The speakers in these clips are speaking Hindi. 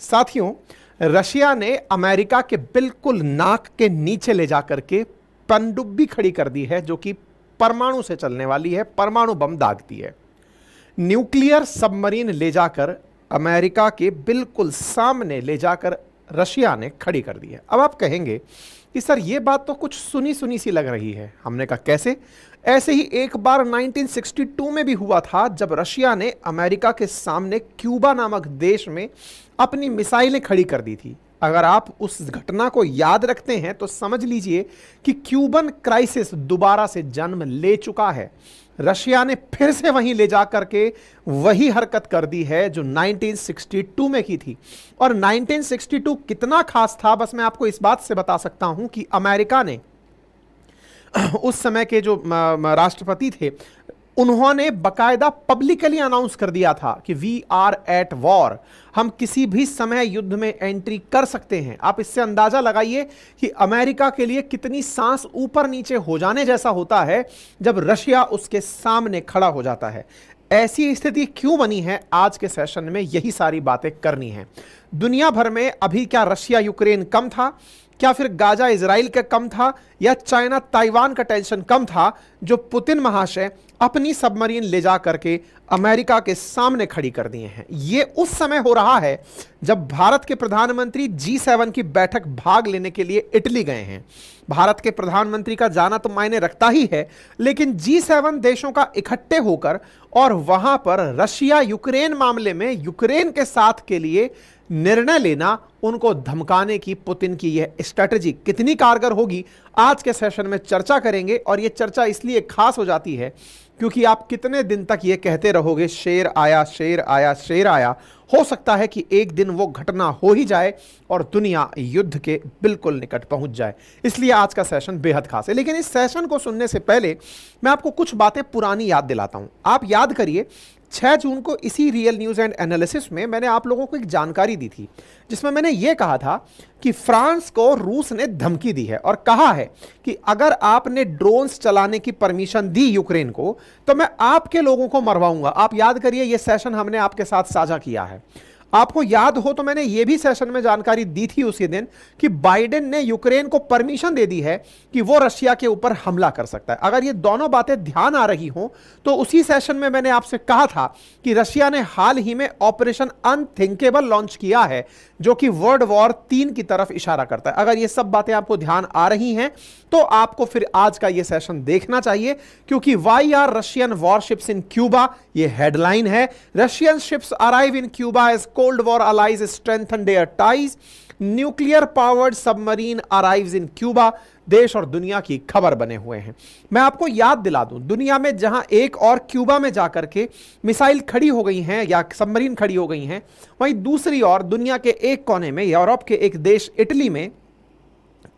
साथियों, रशिया ने अमेरिका के बिल्कुल नाक के नीचे ले जाकर के पनडुब्बी खड़ी कर दी है, जो कि परमाणु से चलने वाली है, परमाणु बम दागती है। न्यूक्लियर सबमरीन ले जाकर अमेरिका के बिल्कुल सामने ले जाकर रशिया ने खड़ी कर दी है। अब आप कहेंगे कि सर ये बात तो कुछ सुनी सुनी सी लग रही है। हमने कहा कैसे? ऐसे ही एक बार 1962 में भी हुआ था, जब रशिया ने अमेरिका के सामने क्यूबा नामक देश में अपनी मिसाइलें खड़ी कर दी थी। अगर आप उस घटना को याद रखते हैं तो समझ लीजिए कि क्यूबन क्राइसिस दोबारा से जन्म ले चुका है। रशिया ने फिर से वहीं ले जा करके वही हरकत कर दी है जो 1962 में की थी। और 1962 कितना खास था, बस मैं आपको इस बात से बता सकता हूं कि अमेरिका ने उस समय के जो राष्ट्रपति थे, उन्होंने बकायदा पब्लिकली अनाउंस कर दिया था कि वी आर एट वॉर, हम किसी भी समय युद्ध में एंट्री कर सकते हैं। आप इससे अंदाजा लगाइए कि अमेरिका के लिए कितनी सांस ऊपर नीचे हो जाने जैसा होता है जब रशिया उसके सामने खड़ा हो जाता है। ऐसी स्थिति क्यों बनी है, आज के सेशन में यही सारी बातें करनी है। दुनिया भर में अभी क्या रशिया यूक्रेन कम था, क्या फिर गाजा इजराइल का कम था, या चाइना ताइवान का टेंशन कम था, जो पुतिन महाशय अपनी सबमरीन ले जा करके अमेरिका के सामने खड़ी कर दिए हैं। ये उस समय हो रहा है जब भारत के प्रधानमंत्री G7 की बैठक भाग लेने के लिए इटली गए हैं। भारत के प्रधानमंत्री का जाना तो मायने रखता ही है, लेकिन G7 देशों का इकट्ठे होकर और वहां पर रशिया यूक्रेन मामले में यूक्रेन के साथ के लिए निर्णय लेना, उनको धमकाने की पुतिन की यह स्ट्रेटजी कितनी कारगर होगी, आज के सेशन में चर्चा करेंगे। और यह चर्चा इसलिए खास हो जाती है क्योंकि आप कितने दिन तक यह कहते रहोगे शेर आया शेर आया शेर आया। हो सकता है कि एक दिन वो घटना हो ही जाए और दुनिया युद्ध के बिल्कुल निकट पहुंच जाए। इसलिए आज का सेशन बेहद खास है। लेकिन इस सेशन को सुनने से पहले मैं आपको कुछ बातें पुरानी याद दिलाता हूं। आप याद करिए, 6 जून को इसी रियल न्यूज़ एंड एनालिसिस में मैंने आप लोगों को एक जानकारी दी थी, जिसमें मैंने यह कहा था कि फ्रांस को रूस ने धमकी दी है और कहा है कि अगर आपने ड्रोन्स चलाने की परमिशन दी यूक्रेन को तो मैं आपके लोगों को मरवाऊंगा। आप याद करिए, यह सेशन हमने आपके साथ साझा किया है। आपको याद हो तो मैंने यह भी सेशन में जानकारी दी थी उसी दिन कि बाइडेन ने यूक्रेन को परमिशन दे दी है कि वो रशिया के ऊपर हमला कर सकता है। अगर ये दोनों बातें ध्यान आ रही हों तो उसी सेशन में मैंने आपसे कहा था कि रशिया ने हाल ही में ऑपरेशन अनथिंकेबल लॉन्च किया है, जो कि वर्ल्ड वॉर 3 की तरफ इशारा करता है। अगर ये सब बातें आपको ध्यान आ रही हैं तो आपको फिर आज का ये सेशन देखना चाहिए, क्योंकि why are Russian warships in Cuba, ये हेडलाइन है। Russian ships arrive in Cuba as cold war allies strengthen their ties, nuclear powered submarine arrives in Cuba. देश और दुनिया की खबर बने हुए हैं। मैं आपको याद दिला दूं, दुनिया में जहां एक और क्यूबा में जाकर के मिसाइल खड़ी हो गई हैं या सबमरीन खड़ी हो गई हैं, वहीं दूसरी ओर दुनिया के एक कोने में यूरोप के एक देश इटली में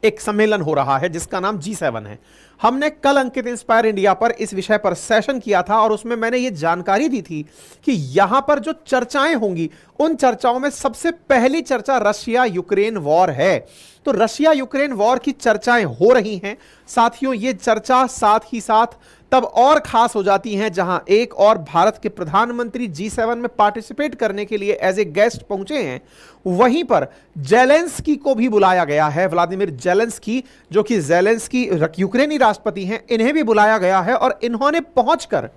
एक सम्मेलन हो रहा है जिसका नाम G7 है। हमने कल अंकित इंस्पायर इंडिया पर इस विषय पर सेशन किया था और उसमें मैंने ये जानकारी दी थी कि यहां पर जो चर्चाएं होंगी, उन चर्चाओं में सबसे पहली चर्चा रशिया यूक्रेन वॉर है। तो रशिया यूक्रेन वॉर की चर्चाएं हो रही हैं। साथियों, ये चर्चा साथ ही साथ तब और खास हो जाती हैं जहां एक और भारत के प्रधानमंत्री G7 में पार्टिसिपेट करने के लिए एज ए गेस्ट पहुंचे हैं। वहीं पर जेलेंस्की को भी बुलाया गया है, व्लादिमीर जेलेंस्की, जो कि जेलेंस्की यूक्रेनी राष्ट्रपति हैं, इन्हें भी बुलाया गया है और इन्होंने पहुंचकर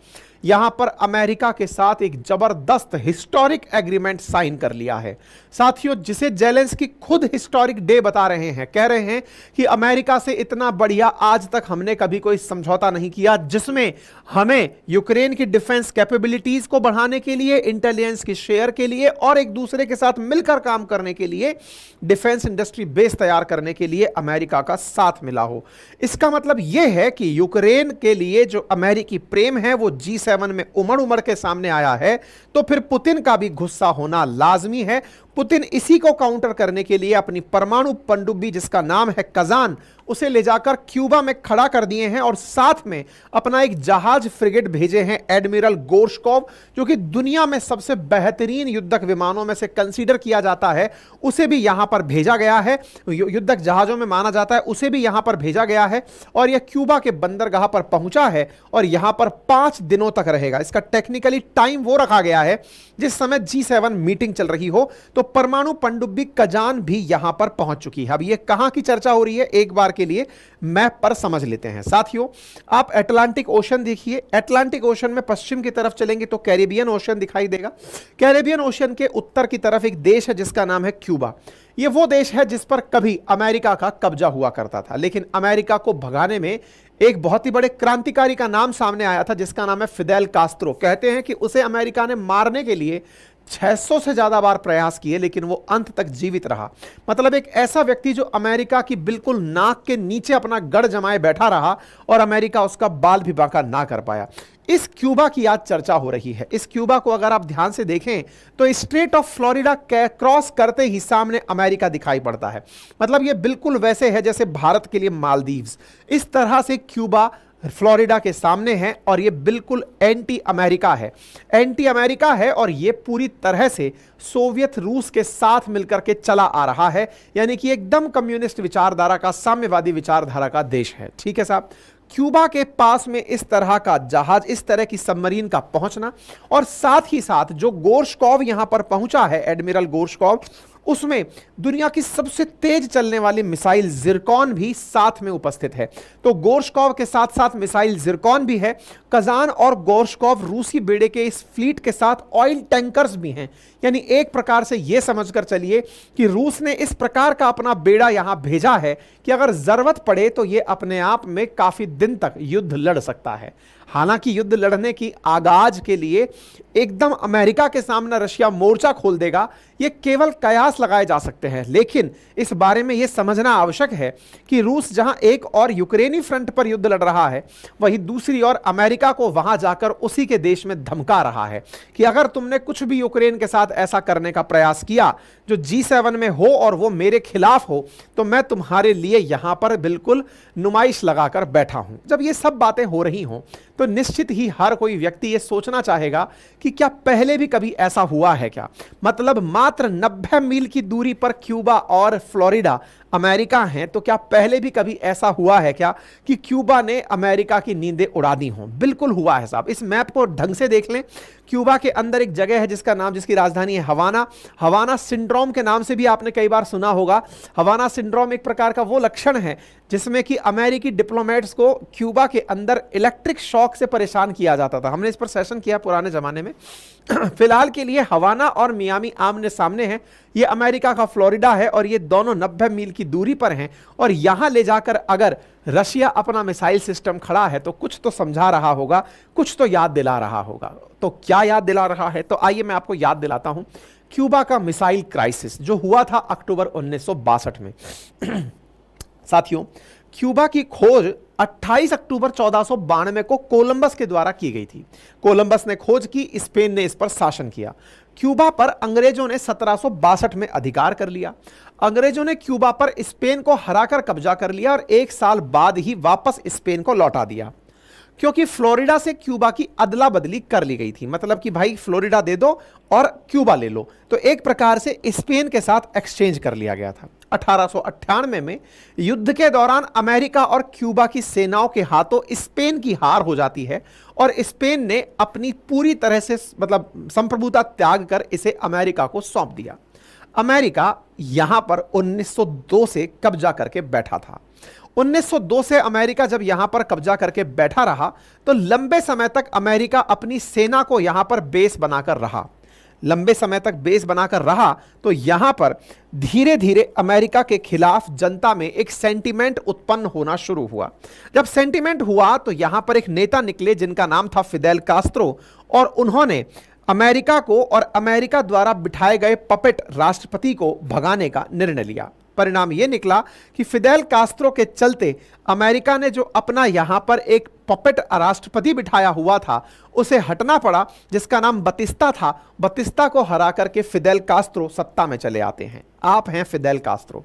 यहां पर अमेरिका के साथ एक जबरदस्त हिस्टोरिक एग्रीमेंट साइन कर लिया है। साथियों, जिसे जेलेंस्की खुद हिस्टोरिक डे बता रहे हैं, कह रहे हैं कि अमेरिका से इतना बढ़िया आज तक हमने कभी कोई समझौता नहीं किया, जिसमें हमें यूक्रेन की डिफेंस कैपेबिलिटीज को बढ़ाने के लिए, इंटेलिजेंस की शेयर के लिए और एक दूसरे के साथ मिलकर काम करने के लिए, डिफेंस इंडस्ट्री बेस तैयार करने के लिए अमेरिका का साथ मिला हो। इसका मतलब यह है कि यूक्रेन के लिए जो अमेरिकी प्रेम है वो G7 में उमड़ के सामने आया है। तो फिर पुतिन का भी गुस्सा होना लाजमी है। पुतिन इसी को काउंटर करने के लिए अपनी परमाणु पनडुब्बी, जिसका नाम है कजान, उसे ले जाकर क्यूबा में खड़ा कर दिए हैं और साथ में अपना एक जहाज फ्रिगेट भेजे हैं एडमिरल गोर्शकोव, जो कि दुनिया में सबसे बेहतरीन युद्धक विमानों में से कंसीडर किया जाता है, उसे भी यहां पर भेजा गया है। युद्धक जहाजों में माना जाता है, उसे भी यहां पर भेजा गया है और यह क्यूबा के बंदरगाह पर पहुंचा है और यहां पर 5 दिनों तक रहेगा। इसका टेक्निकली टाइम वो रखा गया है जिस समय G7 मीटिंग चल रही हो। तो परमाणु पनडुब्बी कजान भी यहां पर पहुंच चुकी है। अब यह कहां की चर्चा हो रही है एक बार के लिए मैप पर समझ लेते हैं। साथियों, आप अटलांटिक ओशन देखिए। अटलांटिक ओशन में पश्चिम की तरफ चलेंगे तो कैरेबियन ओशन दिखाई देगा। कैरेबियन ओशन के उत्तर की तरफ एक देश है जिसका नाम है क्यूबा। यह वो देश है जिस पर कभी अमेरिका का कब्जा हुआ करता था, लेकिन अमेरिका को भगाने में एक बहुत ही बड़े क्रांतिकारी का नाम सामने आया था जिसका नाम है फिदेल कास्त्रो। कहते हैं कि उसे अमेरिका ने मारने के लिए 600 से ज्यादा बार प्रयास किए, लेकिन वो अंत तक जीवित रहा। मतलब एक ऐसा व्यक्ति जो अमेरिका की बिल्कुल नाक के नीचे अपना गढ़ जमाए बैठा रहा और अमेरिका उसका बाल भी बांका ना कर पाया। इस क्यूबा की आज चर्चा हो रही है। इस क्यूबा को अगर आप ध्यान से देखें तो स्ट्रेट ऑफ फ्लोरिडा क्रॉस करते ही सामने अमेरिका दिखाई पड़ता है। मतलब ये बिल्कुल वैसे है जैसे भारत के लिए मालदीव्स। इस तरह से क्यूबा फ्लोरिडा के सामने है और ये बिल्कुल एंटी अमेरिका है। एंटी अमेरिका है और ये पूरी तरह से सोवियत रूस के साथ मिलकर के चला आ रहा है, यानी कि एकदम कम्युनिस्ट विचारधारा का, साम्यवादी विचारधारा का देश है। ठीक है साहब। क्यूबा के पास में इस तरह का जहाज, इस तरह की सबमरीन का पहुंचना और साथ ही साथ जो गोर्शकोव यहां पर पहुंचा है, एडमिरल गोर्शकोव, उसमें दुनिया की सबसे तेज चलने वाली मिसाइल जिरकॉन भी साथ में उपस्थित है। तो गोर्शकोव के साथ साथ मिसाइल जिरकॉन भी है। कजान और गोर्शकोव रूसी बेड़े के इस फ्लीट के साथ ऑयल टैंकर्स भी हैं। यानी एक प्रकार से यह समझकर चलिए कि रूस ने इस प्रकार का अपना बेड़ा यहां भेजा है कि अगर जरूरत पड़े तो यह अपने आप में काफी दिन तक युद्ध लड़ सकता है। हालांकि युद्ध लड़ने की आगाज के लिए एकदम अमेरिका के सामने रशिया मोर्चा खोल देगा, यह केवल कयास लगाए जा सकते हैं। लेकिन इस बारे में यह समझना आवश्यक है कि रूस जहां एक और यूक्रेनी फ्रंट पर युद्ध लड़ रहा है, वहीं दूसरी ओर अमेरिका को वहां जाकर उसी के देश में धमका रहा है कि अगर तुमने कुछ भी यूक्रेन के साथ ऐसा करने का प्रयास किया जो G7 में हो और वो मेरे खिलाफ हो, तो मैं तुम्हारे लिए यहां पर बिल्कुल नुमाइश लगाकर बैठा हूं। जब ये सब बातें हो रही हों तो निश्चित ही हर कोई व्यक्ति ये सोचना चाहेगा कि क्या पहले भी कभी ऐसा हुआ है क्या। मतलब मात्र 90 मील की दूरी पर क्यूबा और फ्लोरिडा अमेरिका हैं, तो क्या पहले भी कभी ऐसा हुआ है क्या कि क्यूबा ने अमेरिका की नींदें उड़ा दी हों। बिल्कुल हुआ है साहब। इस मैप को ढंग से देख लें। क्यूबा के अंदर एक जगह है जिसकी राजधानी है हवाना। हवाना सिंड्रोम के नाम से भी आपने कई बार सुना होगा। हवाना सिंड्रोम एक प्रकार का वो लक्षण है जिसमें कि अमेरिकी डिप्लोमेट्स को क्यूबा के अंदर इलेक्ट्रिक शॉक से परेशान किया जाता था। हमने इस पर सेशन किया पुराने जमाने में। फिलहाल के लिए हवाना और मियामी आमने सामने हैं। ये अमेरिका का फ्लोरिडा है और ये दोनों 90 मील की दूरी पर हैं। और यहां ले जाकर अगर रशिया अपना मिसाइल सिस्टम खड़ा है तो कुछ तो समझा रहा होगा, कुछ तो याद दिला रहा होगा। तो क्या याद दिला रहा है, तो आइए मैं आपको याद दिलाता हूं। क्यूबा का मिसाइल क्राइसिस जो हुआ था अक्टूबर 1962 में। साथियों, क्यूबा की खोज 28 अक्टूबर 1492 को कोलंबस के द्वारा की गई थी। कोलंबस ने खोज की, स्पेन ने इस पर शासन किया। क्यूबा पर अंग्रेजों ने 1762 में अधिकार कर लिया। अंग्रेजों ने क्यूबा पर स्पेन को हराकर कब्जा कर लिया और 1 साल बाद ही वापस स्पेन को लौटा दिया, क्योंकि फ्लोरिडा से क्यूबा की अदला बदली कर ली गई थी। मतलब कि भाई फ्लोरिडा दे दो और क्यूबा ले लो। तो एक प्रकार से स्पेन के साथ एक्सचेंज कर लिया गया था। 1898 में युद्ध के दौरान अमेरिका और क्यूबा की सेनाओं के हाथों स्पेन की हार हो जाती है और स्पेन ने अपनी पूरी तरह से मतलब संप्रभुता त्याग कर इसे अमेरिका को सौंप दिया। अमेरिका यहां पर 1902 से कब्जा करके बैठा था। 1902 से अमेरिका जब यहां पर कब्जा करके बैठा रहा तो लंबे समय तक अमेरिका अपनी सेना को यहां पर बेस बनाकर रहा। लंबे समय तक बेस बनाकर रहा तो यहां पर धीरे धीरे अमेरिका के खिलाफ जनता में एक सेंटीमेंट उत्पन्न होना शुरू हुआ। जब सेंटीमेंट हुआ तो यहां पर एक नेता निकले जिनका नाम था फिदेल कास्त्रो, और उन्होंने अमेरिका को और अमेरिका द्वारा बिठाए गए पपेट राष्ट्रपति को भगाने का निर्णय लिया। परिणाम यह निकला कि फिदेल कास्त्रो के चलते अमेरिका ने जो अपना यहां पर एक पपेट राष्ट्रपति बिठाया हुआ था उसे हटना पड़ा, जिसका नाम बतिस्ता था। बतिस्ता को हरा करके फिदेल कास्त्रो सत्ता में चले आते हैं। आप हैं फिदेल कास्त्रो।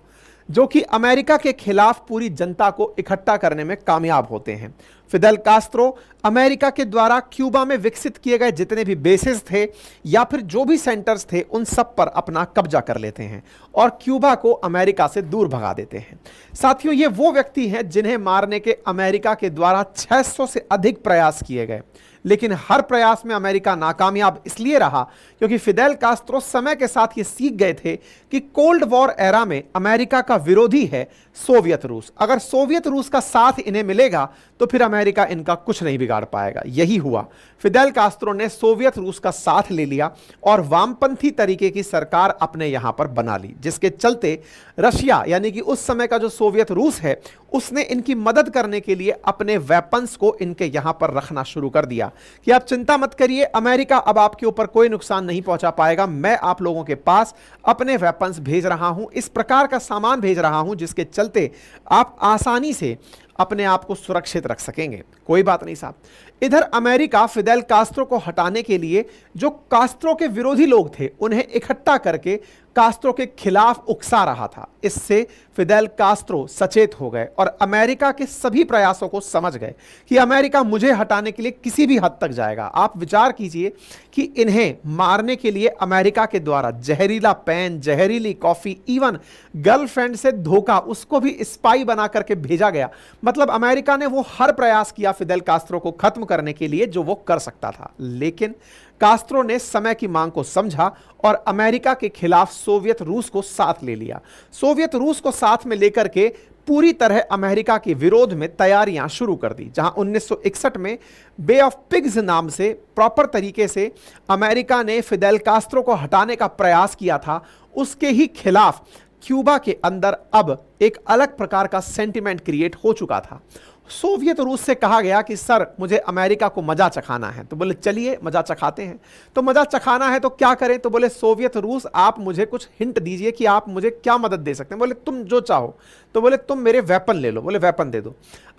जो कि अमेरिका के खिलाफ पूरी जनता को इकट्ठा करने में कामयाब होते हैं। फिदेल कास्त्रो अमेरिका के द्वारा क्यूबा में विकसित किए गए जितने भी बेसेस थे या फिर जो भी सेंटर्स थे उन सब पर अपना कब्जा कर लेते हैं और क्यूबा को अमेरिका से दूर भगा देते हैं। साथियों, ये वो व्यक्ति हैं जिन्हें मारने के अमेरिका के द्वारा 600 से अधिक प्रयास किए गए, लेकिन हर प्रयास में अमेरिका नाकामयाब इसलिए रहा क्योंकि फिदेल कास्त्रो समय के साथ ये सीख गए थे कि कोल्ड वॉर एरा में अमेरिका का विरोधी है सोवियत रूस। अगर सोवियत रूस का साथ इन्हें मिलेगा तो फिर अमेरिका इनका कुछ नहीं बिगाड़ पाएगा। यही हुआ। फिदेल कास्त्रो ने सोवियत रूस का साथ ले लिया और वामपंथी तरीके की सरकार अपने यहां पर बना ली, जिसके चलते रशिया यानी कि उस समय का जो सोवियत रूस है उसने इनकी मदद करने के लिए अपने वेपन्स को इनके यहां पर रखना शुरू कर दिया कि आप चिंता मत करिए, अमेरिका अब आपके ऊपर कोई नुकसान नहीं पहुंचा पाएगा, मैं आप लोगों के पास अपने वेपन्स भेज रहा हूं, इस प्रकार का सामान भेज रहा हूं जिसके चलते आप आसानी से अपने आप को सुरक्षित रख सकेंगे। कोई बात नहीं साहब। इधर अमेरिका फिदेल कास्त्रो को हटाने के लिए जो कास्त्रो के विरोधी लोग थे उन्हें इकट्ठा करके कास्त्रो के खिलाफ उकसा रहा था। इससे फिदेल कास्त्रो सचेत हो गए और अमेरिका के सभी प्रयासों को समझ गए कि अमेरिका मुझे हटाने के लिए किसी भी हद तक जाएगा। आप विचार कीजिए कि इन्हें मारने के लिए अमेरिका के द्वारा जहरीला पेन, जहरीली कॉफी, इवन गर्लफ्रेंड से धोखा, उसको भी स्पाई बना करके भेजा गया। मतलब अमेरिका ने वो हर प्रयास किया फिदेल कास्त्रो को खत्म करने के लिए जो वो कर सकता था, लेकिन कास्त्रो ने समय की मांग को समझा और अमेरिका के खिलाफ सोवियत रूस को साथ ले लिया। सोवियत रूस को साथ में लेकर के पूरी तरह अमेरिका के विरोध में तैयारियां शुरू कर दी। जहां 1961 में बे ऑफ पिग्स नाम से प्रॉपर तरीके से अमेरिका ने फिदेल कास्त्रो को हटाने का प्रयास किया था, उसके ही खिलाफ क्यूबा के अंदर अब एक अलग प्रकार का सेंटिमेंट क्रिएट हो चुका था। सोवियत रूस से कहा गया कि सर मुझे अमेरिका को मजा चखाना है, तो बोले चलिए मजा चखाते हैं। तो मजा चखाना है तो क्या करें? तो बोले सोवियत रूस आप मुझे कुछ हिंट दीजिए कि आप मुझे क्या मदद दे सकते हैं। बोले तुम जो चाहो। तो बोले तुम मेरे वेपन ले लो। बोले वेपन दे दो।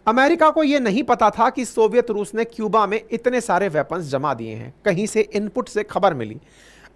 अमेरिका को यह नहीं पता था कि सोवियत रूस ने क्यूबा में इतने सारे वेपन्स जमा दिए हैं। कहीं से इनपुट से खबर मिली,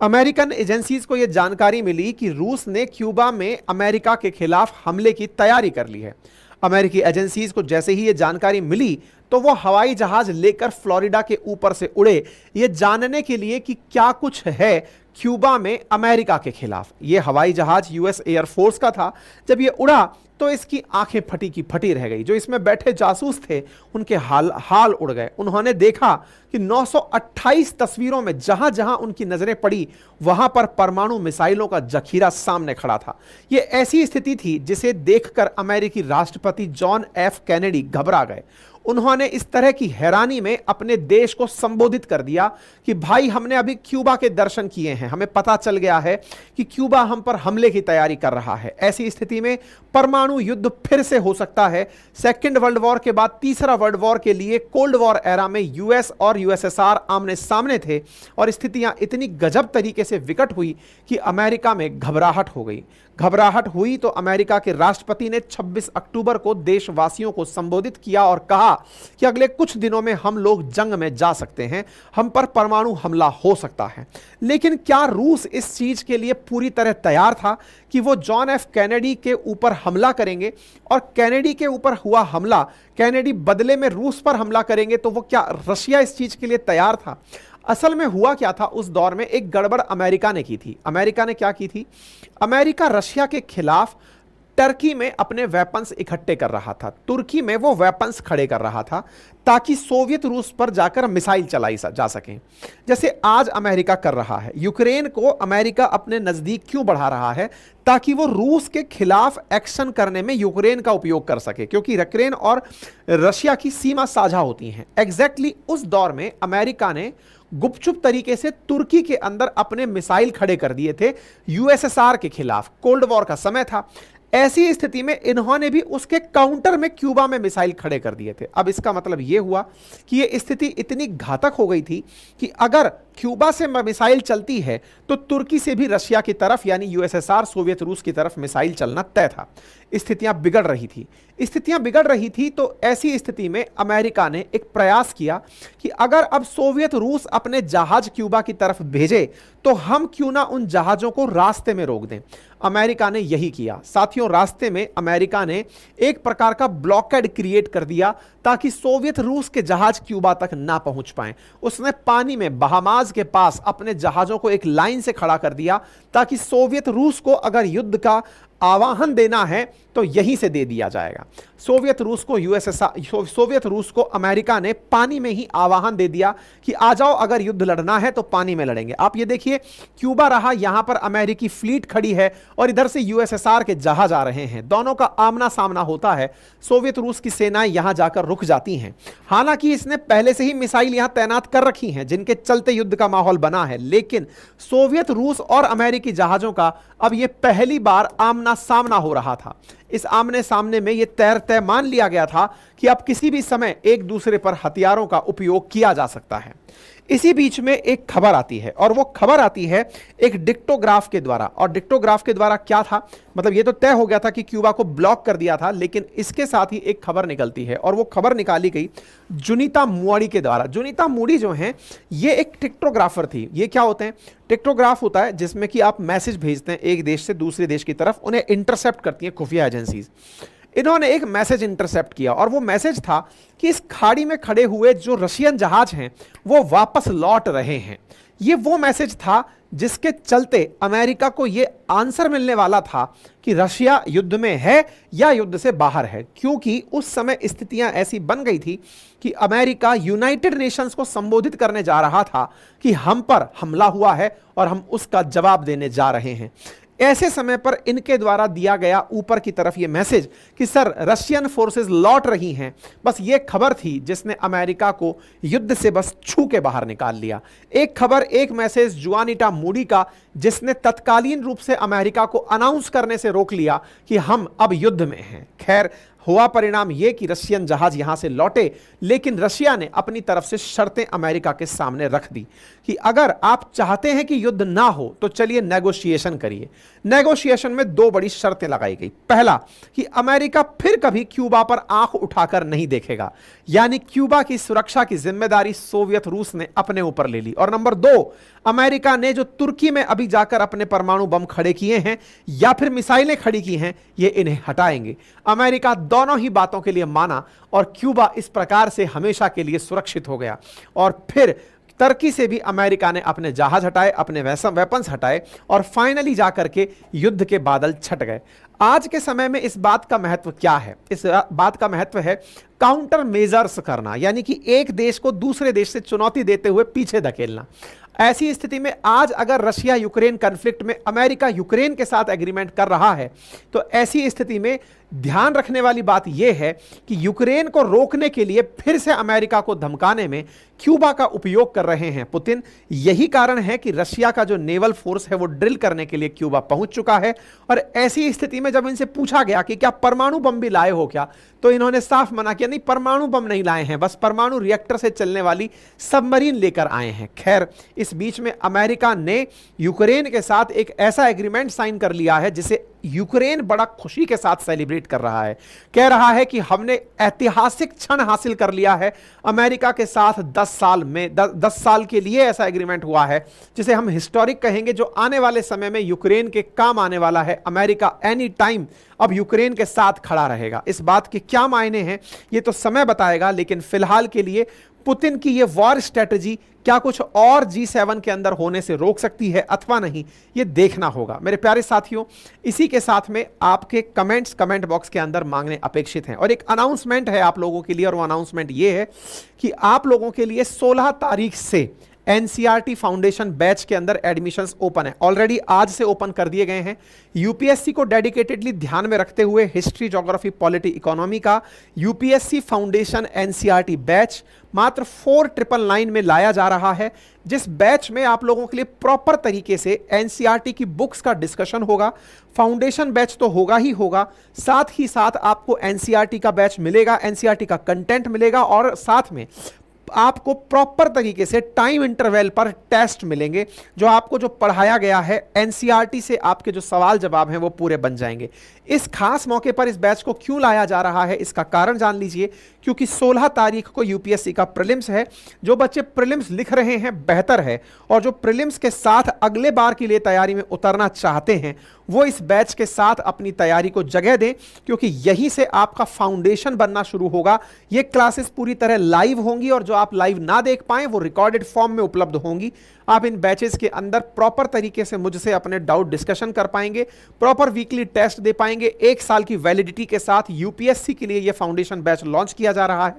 अमेरिकन एजेंसीज को यह जानकारी मिली कि रूस ने क्यूबा में अमेरिका के खिलाफ हमले की तैयारी कर ली है। अमेरिकी एजेंसीज को जैसे ही यह जानकारी मिली तो वो हवाई जहाज लेकर फ्लोरिडा के ऊपर से उड़े, ये जानने के लिए कि क्या कुछ है क्यूबा में अमेरिका के खिलाफ। ये हवाई जहाज यूएस एयरफोर्स का था। जब ये उड़ा तो इसकी आंखें फटी की फटी रह गई। जो इसमें बैठे जासूस थे उनके हाल उड़ गए। उन्होंने देखा कि 928 तस्वीरों में जहां जहां उनकी नजरें पड़ी वहां पर परमाणु मिसाइलों का जखीरा सामने खड़ा था। यह ऐसी स्थिति थी जिसे देखकर अमेरिकी राष्ट्रपति जॉन एफ कैनेडी घबरा गए। उन्होंने इस तरह की हैरानी में अपने देश को संबोधित कर दिया कि भाई हमने अभी क्यूबा के दर्शन किए हैं, हमें पता चल गया है कि क्यूबा हम पर हमले की तैयारी कर रहा है। ऐसी स्थिति में परमाणु युद्ध फिर से हो सकता है। सेकेंड वर्ल्ड वॉर के बाद तीसरा वर्ल्ड वॉर के लिए कोल्ड वॉर एरा में यूएस और यूएसएसआर आमने सामने थे और स्थितियां इतनी गजब तरीके से विकट हुई कि अमेरिका में घबराहट हो गई। घबराहट हुई तो अमेरिका के राष्ट्रपति ने 26 अक्टूबर को देशवासियों को संबोधित किया और कहा कि अगले कुछ दिनों में हम लोग जंग में जा सकते हैं, हम पर परमाणु हमला हो सकता है। लेकिन क्या रूस इस चीज के लिए पूरी तरह तैयार था कि वो जॉन एफ कैनेडी के ऊपर हमला करेंगे? और कैनेडी के ऊपर हुआ हमला, कैनेडी बदले में रूस पर हमला करेंगे, तो वो क्या रशिया इस चीज के लिए तैयार था? असल में हुआ क्या था, उस दौर में एक गड़बड़ अमेरिका ने की थी। अमेरिका ने क्या की थी? अमेरिका रशिया के खिलाफ टर्की में अपने वेपन्स इकट्ठे कर रहा था। तुर्की में वो वेपन्स खड़े कर रहा था ताकि सोवियत रूस पर जाकर मिसाइल चलाई जा सकें, जैसे आज अमेरिका कर रहा है। यूक्रेन को अमेरिका अपने नजदीक क्यों बढ़ा रहा है? ताकि वो रूस के खिलाफ एक्शन करने में यूक्रेन का उपयोग कर सके, क्योंकि यूक्रेन और रशिया की सीमा साझा होती हैं। एग्जैक्टली उस दौर में अमेरिका ने गुपचुप तरीके से तुर्की के अंदर अपने मिसाइल खड़े कर दिए थे यूएसएसआर के खिलाफ। कोल्ड वॉर का समय था। ऐसी स्थिति में इन्होंने भी उसके काउंटर में क्यूबा में मिसाइल खड़े कर दिए थे। अब इसका मतलब यह हुआ कि यह स्थिति इतनी घातक हो गई थी कि अगर क्यूबा से मिसाइल चलती है तो तुर्की से भी रशिया की तरफ यानी यूएसएसआर सोवियत रूस की तरफ मिसाइल चलना तय था। स्थितियां बिगड़ रही थी। तो ऐसी स्थिति में अमेरिका ने एक प्रयास किया कि अगर अब सोवियत रूस अपने जहाज क्यूबा की तरफ भेजे तो हम क्यों ना उन जहाजों को रास्ते में रोक दें। अमेरिका ने यही किया साथियों। रास्ते में अमेरिका ने एक प्रकार का ब्लॉकेड क्रिएट कर दिया ताकि सोवियत रूस के जहाज क्यूबा तक ना पहुंच पाएं। उसने पानी में बहामास के पास अपने जहाजों को एक लाइन से खड़ा कर दिया ताकि सोवियत रूस को अगर युद्ध का आवाहन देना है तो यहीं से दे दिया जाएगा। सोवियत रूस को अमेरिका ने पानी में ही आवाहन दे दिया कि आ जाओ, अगर युद्ध लड़ना है तो पानी में लड़ेंगे। आप ये देखिए, क्यूबा रहा, यहां पर अमेरिकी फ्लीट खड़ी है और इधर से यूएसएसआर के जहाज आ रहे हैं। दोनों का आमना सामना होता है। सोवियत रूस की सेनाएं यहां जाकर रुक जाती हैं। हालांकि इसने पहले से ही मिसाइल यहां तैनात कर रखी हैं जिनके चलते युद्ध का माहौल बना है, लेकिन सोवियत रूस और अमेरिकी जहाजों का अब यह पहली बार आमना सामना हो रहा था। इस आमने सामने में यह तय मान लिया गया था कि अब किसी भी समय एक दूसरे पर हथियारों का उपयोग किया जा सकता है। इसी बीच में एक खबर आती है और वो खबर आती है एक डिक्टोग्राफ के द्वारा। और डिक्टोग्राफ के द्वारा क्या था, मतलब ये तो तय हो गया था कि क्यूबा को ब्लॉक कर दिया था, लेकिन इसके साथ ही एक खबर निकलती है और वो खबर निकाली गई जुनिता मूडी के द्वारा। जुनिता मूडी जो हैं ये एक टिक्टोग्राफर थी। ये क्या होते हैं? टिक्टोग्राफ होता है जिसमें कि आप मैसेज भेजते हैं एक देश से दूसरे देश की तरफ, उन्हें इंटरसेप्ट करती हैं खुफिया एजेंसीज। इन्होंने एक मैसेज इंटरसेप्ट किया और वो मैसेज था कि इस खाड़ी में खड़े हुए जो रशियन जहाज हैं वो वापस लौट रहे हैं। ये वो मैसेज था जिसके चलते अमेरिका को ये आंसर मिलने वाला था कि रशिया युद्ध में है या युद्ध से बाहर है, क्योंकि उस समय स्थितियां ऐसी बन गई थी कि अमेरिका यूनाइटेड नेशंस को संबोधित करने जा रहा था कि हम पर हमला हुआ है और हम उसका जवाब देने जा रहे हैं। ऐसे समय पर इनके द्वारा दिया गया ऊपर की तरफ यह मैसेज कि सर रशियन फोर्सेस लौट रही हैं, बस ये खबर थी जिसने अमेरिका को युद्ध से बस छू के बाहर निकाल लिया। एक खबर, एक मैसेज जुआनिटा मूडी का, जिसने तत्कालीन रूप से अमेरिका को अनाउंस करने से रोक लिया कि हम अब युद्ध में हैं। खैर, हुआ परिणाम यह कि रशियन जहाज यहां से लौटे, लेकिन रशिया ने अपनी तरफ से शर्तें अमेरिका के सामने रख दी कि अगर आप चाहते हैं कि युद्ध ना हो तो चलिए नेगोशिएशन करिए। नेगोशिएशन में दो बड़ी शर्तें लगाई गई। पहला कि अमेरिका फिर कभी क्यूबा पर आंख उठाकर नहीं देखेगा, यानी क्यूबा की सुरक्षा की जिम्मेदारी सोवियत रूस ने अपने ऊपर ले ली। और नंबर दो, अमेरिका ने जो तुर्की में अभी जाकर अपने परमाणु बम खड़े किए हैं या फिर मिसाइलें खड़ी की हैं, ये इन्हें हटाएंगे। अमेरिका दोनों ही बातों के लिए माना और क्यूबा इस प्रकार से हमेशा के लिए सुरक्षित हो गया। और फिर तुर्की से भी अमेरिका ने अपने जहाज हटाए, अपने वेपन्स हटाए और फाइनली जाकर के युद्ध के बादल छट गए। आज के समय में इस बात का महत्व क्या है? इस बात का महत्व है काउंटर मेजर्स करना, यानी कि एक देश को दूसरे देश से चुनौती देते हुए पीछे धकेलना। ऐसी स्थिति में आज अगर रशिया यूक्रेन कॉन्फ्लिक्ट में अमेरिका यूक्रेन के साथ एग्रीमेंट कर रहा है, तो ऐसी स्थिति में ध्यान रखने वाली बात यह है कि यूक्रेन को रोकने के लिए फिर से अमेरिका को धमकाने में क्यूबा का उपयोग कर रहे हैं पुतिन। यही कारण है कि रशिया का जो नेवल फोर्स है वो ड्रिल करने के लिए क्यूबा पहुंच चुका है। और ऐसी स्थिति में जब इनसे पूछा गया कि क्या परमाणु बम भी लाए हो क्या, तो इन्होंने साफ मना किया, नहीं परमाणु बम नहीं लाए हैं, बस परमाणु रिएक्टर से चलने वाली सबमरीन लेकर आए हैं। खैर, इस बीच में अमेरिका ने यूक्रेन के साथ एक ऐसा एग्रीमेंट साइन कर लिया है जिसे यूक्रेन बड़ा खुशी के साथ सेलिब्रेट कर रहा है। कह रहा है कि हमने ऐतिहासिक क्षण हासिल कर लिया है। अमेरिका के साथ 10 साल के लिए ऐसा एग्रीमेंट हुआ है जिसे हम हिस्टोरिक कहेंगे, जो आने वाले समय में यूक्रेन के काम आने वाला है। अमेरिका एनी टाइम अब यूक्रेन के साथ खड़ा रहेगा। इस बात के क्या मायने हैं ये तो समय बताएगा, लेकिन फिलहाल के लिए पुतिन की ये वॉर स्ट्रेटजी क्या कुछ और G7 के अंदर होने से रोक सकती है अथवा नहीं, ये देखना होगा। मेरे प्यारे साथियों, इसी के साथ में आपके कमेंट्स कमेंट बॉक्स के अंदर मांगने अपेक्षित हैं। और एक अनाउंसमेंट है आप लोगों के लिए, और वो अनाउंसमेंट ये है कि आप लोगों के लिए 16 तारीख से एनसीईआरटी फाउंडेशन बैच के अंदर एडमिशंस ओपन है। ऑलरेडी आज से ओपन कर दिए गए हैं। यूपीएससी को डेडिकेटेडली ध्यान में रखते हुए हिस्ट्री, ज्योग्राफी, पॉलिटी, इकोनॉमी का यूपीएससी फाउंडेशन एनसीईआरटी बैच मात्र 4999 में लाया जा रहा है, जिस बैच में आप लोगों के लिए प्रॉपर तरीके से एनसीईआरटी की बुक्स का डिस्कशन होगा। फाउंडेशन बैच तो होगा ही होगा, साथ ही साथ आपको एनसीईआरटी का बैच मिलेगा, एनसीईआरटी का कंटेंट मिलेगा और साथ में आपको प्रॉपर तरीके से टाइम इंटरवल पर टेस्ट मिलेंगे, जो आपको जो पढ़ाया गया है एनसीईआरटी से आपके जो सवाल जवाब हैं वो पूरे बन जाएंगे। इस खास मौके पर इस बैच को क्यों लाया जा रहा है इसका कारण जान लीजिए, क्योंकि 16 तारीख को यूपीएससी का प्रीलिम्स है। जो बच्चे प्रीलिम्स लिख रहे हैं बेहतर है, और जो प्रीलिम्स के साथ अगले बार के लिए तैयारी में उतरना चाहते हैं वो इस बैच के साथ अपनी तैयारी को जगह दें, क्योंकि यहीं से आपका फाउंडेशन बनना शुरू होगा। ये क्लासेस पूरी तरह लाइव होंगी और जो आप लाइव ना देख पाए वो रिकॉर्डेड फॉर्म में उपलब्ध होंगी। आप इन बैचेस के अंदर प्रॉपर तरीके से मुझसे अपने डाउट डिस्कशन कर पाएंगे, प्रॉपर वीकली टेस्ट दे पाएंगे। 1 साल की वैलिडिटी के साथ यूपीएससी के लिए यह फाउंडेशन बैच लॉन्च किया जा रहा है।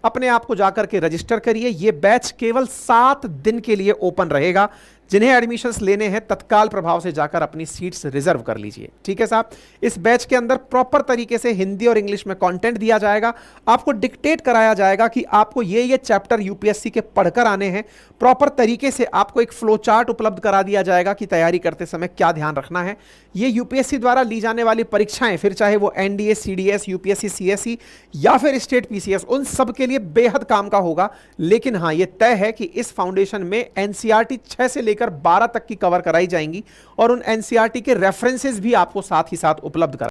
अपने आप को जाकर के रजिस्टर करिए। यह बैच केवल 7 दिन के लिए ओपन रहेगा। जिन्हें एडमिशन्स लेने हैं तत्काल प्रभाव से जाकर अपनी सीट्स रिजर्व कर लीजिए। ठीक है साहब, इस बैच के अंदर प्रॉपर तरीके से हिंदी और इंग्लिश में कंटेंट दिया जाएगा। आपको डिक्टेट कराया जाएगा कि आपको ये चैप्टर यूपीएससी के पढ़कर आने हैं। प्रॉपर तरीके से आपको एक फ्लो चार्ट उपलब्ध करा दिया जाएगा कि तैयारी करते समय क्या ध्यान रखना है। ये यूपीएससी द्वारा ली जाने वाली परीक्षाएं, फिर चाहे वो एनडीए, सीडीएस, यूपीएससी, सीएसई या फिर स्टेट पीसीएस, उन सब के लिए बेहद काम का होगा। लेकिन हाँ, ये तय है कि इस फाउंडेशन में एनसीईआरटी 6 से लेकर 12 तक की कवर कराई जाएंगी और उन एनसीईआरटी के रेफरेंसेस भी आपको साथ ही साथ उपलब्ध करा